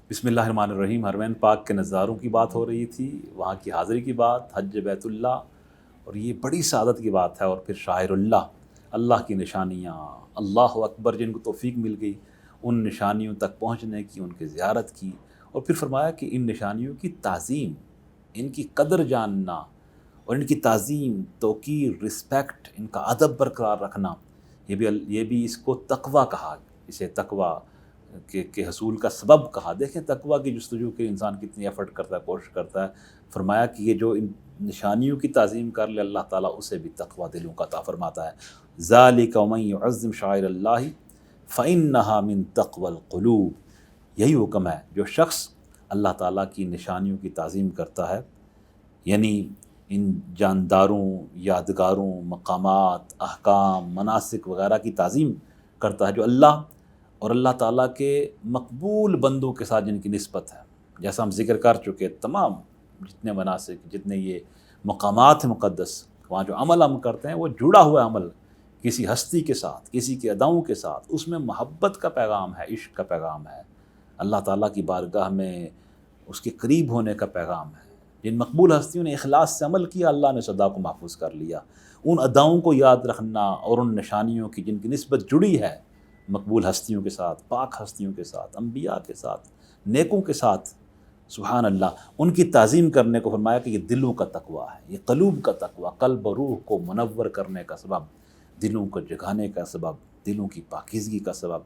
بسم اللہ الرحمن الرحیم۔ حرمین پاک کے نظاروں کی بات ہو رہی تھی، وہاں کی حاضری کی بات، حج بیت اللہ، اور یہ بڑی سعادت کی بات ہے۔ اور پھر شاعر اللہ، اللہ کی نشانیاں، اللہ اکبر، جن کو توفیق مل گئی ان نشانیوں تک پہنچنے کی، ان کی زیارت کی، اور پھر فرمایا کہ ان نشانیوں کی تعظیم، ان کی قدر جاننا اور ان کی تعظیم، توقیر، رسپیکٹ، ان کا ادب برقرار رکھنا، یہ بھی اس کو تقویٰ کہا، اسے تقویٰ کے حصول کا سبب کہا۔ دیکھیں تقویٰ کی جستجو کے انسان کتنی ایفرٹ کرتا ہے، کوشش کرتا ہے۔ فرمایا کہ یہ جو ان نشانیوں کی تعظیم کر لے، اللہ تعالیٰ اسے بھی تقویٰ دلوں کا عطا فرماتا ہے۔ ذالک ومن یعظم شعائر اللہ فإنہا من تقوی القلوب۔ یہی حکم ہے، جو شخص اللہ تعالیٰ کی نشانیوں کی تعظیم کرتا ہے، یعنی ان جانداروں، یادگاروں، مقامات، احکام، مناسک وغیرہ کی تعظیم کرتا ہے، جو اللہ اور اللہ تعالیٰ کے مقبول بندوں کے ساتھ جن کی نسبت ہے، جیسا ہم ذکر کر چکے، تمام جتنے مناسک، جتنے یہ مقامات ہیں مقدس، وہاں جو عمل ہم کرتے ہیں وہ جڑا ہوا عمل کسی ہستی کے ساتھ، کسی کے اداؤں کے ساتھ، اس میں محبت کا پیغام ہے، عشق کا پیغام ہے، اللہ تعالیٰ کی بارگاہ میں اس کے قریب ہونے کا پیغام ہے۔ جن مقبول ہستیوں نے اخلاص سے عمل کیا، اللہ نے اس ادا کو محفوظ کر لیا۔ ان اداؤں کو یاد رکھنا اور ان نشانیوں کی جن کی نسبت جڑی ہے مقبول ہستیوں کے ساتھ، پاک ہستیوں کے ساتھ، انبیاء کے ساتھ، نیکوں کے ساتھ، سبحان اللہ، ان کی تعظیم کرنے کو فرمایا کہ یہ دلوں کا تقویٰ ہے، یہ قلوب کا تقویٰ، قلب و روح کو منور کرنے کا سبب، دلوں کو جگانے کا سبب، دلوں کی پاکیزگی کا سبب،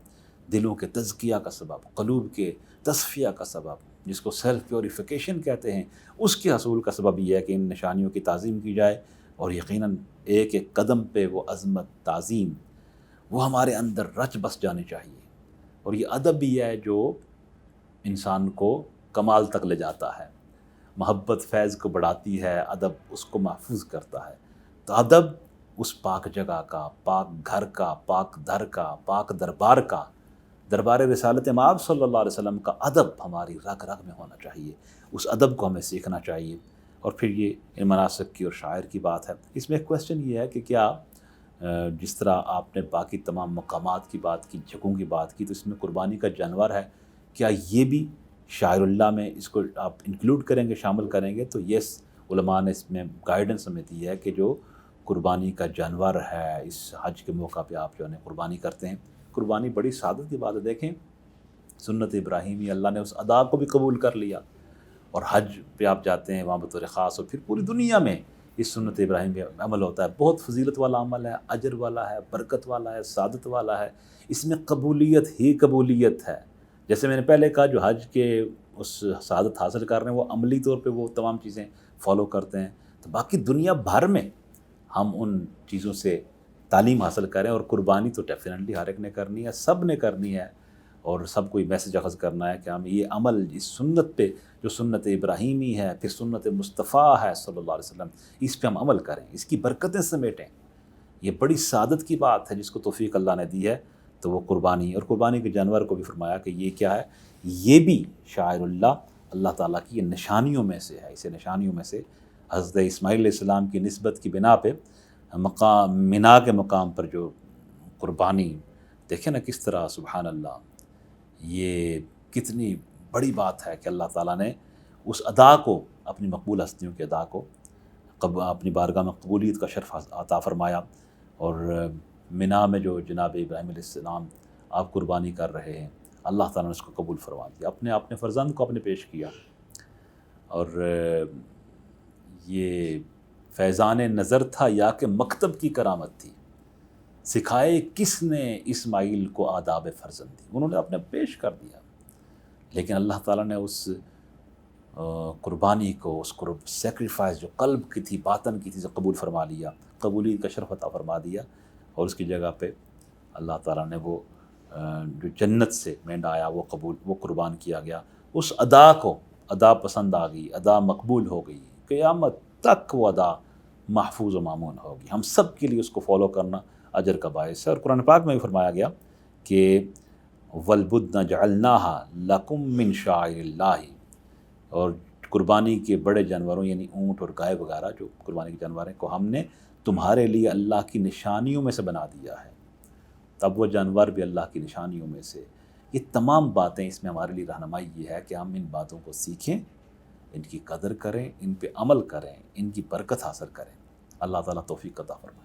دلوں کے تزکیہ کا سبب، قلوب کے تصفیہ کا سبب، جس کو سیلف پیوریفیکیشن کہتے ہیں، اس کے حصول کا سبب یہ ہے کہ ان نشانیوں کی تعظیم کی جائے۔ اور یقیناً ایک ایک قدم پہ وہ عظمت، تعظیم، وہ ہمارے اندر رچ بس جانی چاہیے۔ اور یہ ادب بھی ہے جو انسان کو کمال تک لے جاتا ہے، محبت فیض کو بڑھاتی ہے، ادب اس کو محفوظ کرتا ہے۔ تو ادب اس پاک جگہ کا، پاک گھر کا، پاک در کا، پاک دربار کا، دربار رسالت مآب صلی اللہ علیہ وسلم کا ادب ہماری رگ رگ میں ہونا چاہیے، اس ادب کو ہمیں سیکھنا چاہیے۔ اور پھر یہ ان مناسک کی اور شاعر کی بات ہے۔ اس میں ایک کویسچن یہ ہے کہ کیا جس طرح آپ نے باقی تمام مقامات کی بات کی، جگہوں کی بات کی، تو اس میں قربانی کا جانور ہے، کیا یہ بھی شاعر اللہ میں اس کو آپ انکلوڈ کریں گے، شامل کریں گے؟ تو یس، علماء نے اس میں گائیڈنس ہمیں دی ہے کہ جو قربانی کا جانور ہے، اس حج کے موقع پہ آپ جو ہے قربانی کرتے ہیں، قربانی بڑی سعادت کی بات ہے۔ دیکھیں سنت ابراہیمی، اللہ نے اس ادا کو بھی قبول کر لیا، اور حج پہ آپ جاتے ہیں وہاں بطور خاص، اور پھر پوری دنیا میں اس سنت ابراہیم پہ عمل ہوتا ہے۔ بہت فضیلت والا عمل ہے، اجر والا ہے، برکت والا ہے، سعادت والا ہے، اس میں قبولیت ہی قبولیت ہے۔ جیسے میں نے پہلے کہا، جو حج کے اس سعادت حاصل کر رہے ہیں وہ عملی طور پہ وہ تمام چیزیں فالو کرتے ہیں، تو باقی دنیا بھر میں ہم ان چیزوں سے تعلیم حاصل کریں۔ اور قربانی تو ڈیفینیٹلی ہر ایک نے کرنی ہے، سب نے کرنی ہے، اور سب کو یہ میسج اخذ کرنا ہے کہ ہم یہ عمل اس سنت پہ، جو سنت ابراہیمی ہے، پھر سنت مصطفیٰ ہے صلی اللہ علیہ وسلم، اس پہ ہم عمل کریں، اس کی برکتیں سمیٹیں۔ یہ بڑی سعادت کی بات ہے جس کو توفیق اللہ نے دی ہے۔ تو وہ قربانی، اور قربانی کے جانور کو بھی فرمایا کہ یہ کیا ہے، یہ بھی شاعر اللہ، اللہ تعالیٰ کی یہ نشانیوں میں سے ہے۔ اسے نشانیوں میں سے حضرت اسماعیل علیہ السلام کی نسبت کی بنا پہ مقام منا کے مقام پر جو قربانی، دیکھیں نا کس طرح، سبحان اللہ، یہ کتنی بڑی بات ہے کہ اللہ تعالیٰ نے اس ادا کو، اپنی مقبول ہستیوں کے ادا کو اپنی بارگاہ میں قبولیت کا شرف عطا فرمایا۔ اور منا میں جو جناب ابراہیم علیہ السلام آپ قربانی کر رہے ہیں، اللہ تعالیٰ نے اس کو قبول فرما دیا، اپنے فرزند کو پیش کیا۔ اور یہ فیضان نظر تھا یا کہ مکتب کی کرامت تھی، سکھائے کس نے اسماعیل کو آداب فرزندی، انہوں نے اپنے پیش کر دیا، لیکن اللہ تعالیٰ نے اس قربانی کو، اس سیکریفائس جو قلب کی تھی، باطن کی تھی، سے قبول فرما لیا، قبولیت کا شرف عطا فرما دیا۔ اور اس کی جگہ پہ اللہ تعالیٰ نے وہ جو جنت سے مینڈا آیا وہ قربان کیا گیا۔ اس ادا کو، ادا پسند آ گئی، ادا مقبول ہو گئی، قیامت تک وہ ادا محفوظ و مامون ہوگی۔ ہم سب کے لیے اس کو فالو کرنا اجر کا باعث ہے۔ اور قرآن پاک میں بھی فرمایا گیا کہ وَالْبُدْنَ جَعَلْنَاهَا لَكُم مِّن شَعَائِرِ اللَّهِ، اور قربانی کے بڑے جانوروں یعنی اونٹ اور گائے وغیرہ جو قربانی کے جانور ہیں کو ہم نے تمہارے لیے اللہ کی نشانیوں میں سے بنا دیا ہے۔ تب وہ جانور بھی اللہ کی نشانیوں میں سے، یہ تمام باتیں اس میں ہمارے لیے رہنمائی یہ ہے کہ ہم ان باتوں کو سیکھیں، ان کی قدر کریں، ان پہ عمل کریں، ان کی برکت حاصل کریں۔ اللہ تعالیٰ توفیق عطا فرمائے۔